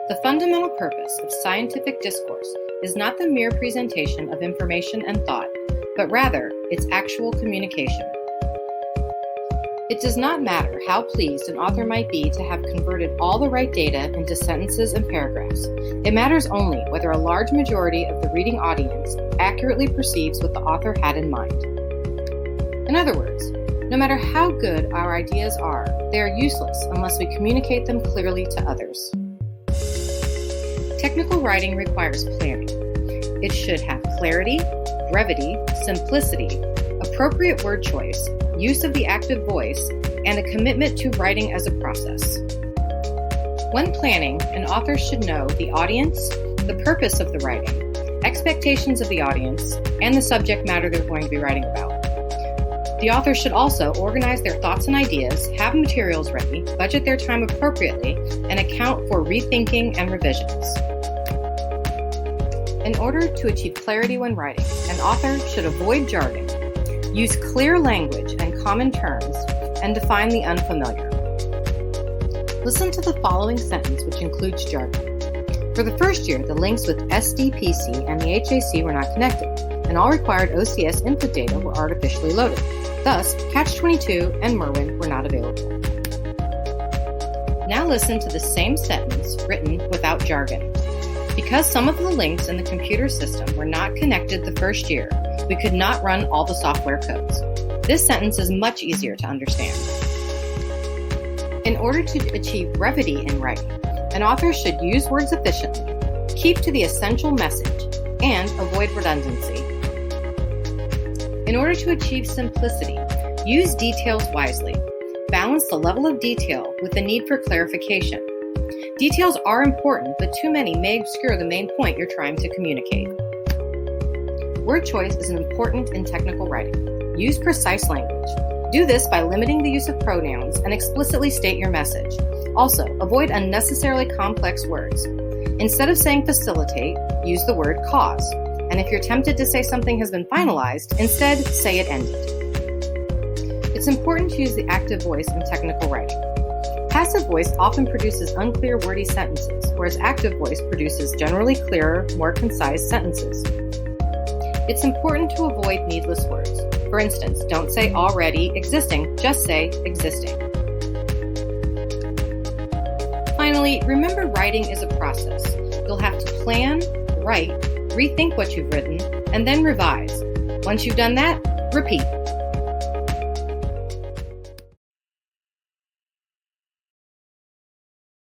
The fundamental purpose of scientific discourse is not the mere presentation of information and thought, but rather its actual communication. It does not matter how pleased an author might be to have converted all the right data into sentences and paragraphs. It matters only whether a large majority of the reading audience accurately perceives what the author had in mind. In other words, no matter how good our ideas are, they are useless unless we communicate them clearly to others. Technical writing requires planning. It should have clarity, brevity, simplicity, appropriate word choice, use of the active voice, and a commitment to writing as a process. When planning, an author should know the audience, the purpose of the writing, expectations of the audience, and the subject matter they're going to be writing about. The author should also organize their thoughts and ideas, have materials ready, budget their time appropriately, and account for rethinking and revisions. In order to achieve clarity when writing, an author should avoid jargon, use clear language and common terms, and define the unfamiliar. Listen to the following sentence, which includes jargon. For the first year, the links with SDPC and the HAC were not connected, and all required OCS input data were artificially loaded. Thus, Catch-22 and Merwin were not available. Now listen to the same sentence written without jargon. Because some of the links in the computer system were not connected the first year, we could not run all the software codes. This sentence is much easier to understand. In order to achieve brevity in writing, an author should use words efficiently, keep to the essential message, and avoid redundancy. In order to achieve simplicity, use details wisely. Balance the level of detail with the need for clarification. Details are important, but too many may obscure the main point you're trying to communicate. Word choice is important in technical writing. Use precise language. Do this by limiting the use of pronouns and explicitly state your message. Also, avoid unnecessarily complex words. Instead of saying facilitate, use the word cause. And if you're tempted to say something has been finalized, instead say it ended. It's important to use the active voice in technical writing. Passive voice often produces unclear, wordy sentences, whereas active voice produces generally clearer, more concise sentences. It's important to avoid needless words. For instance, don't say already existing, just say existing. Finally, remember writing is a process. You'll have to plan, write, rethink what you've written, and then revise. Once you've done that, repeat.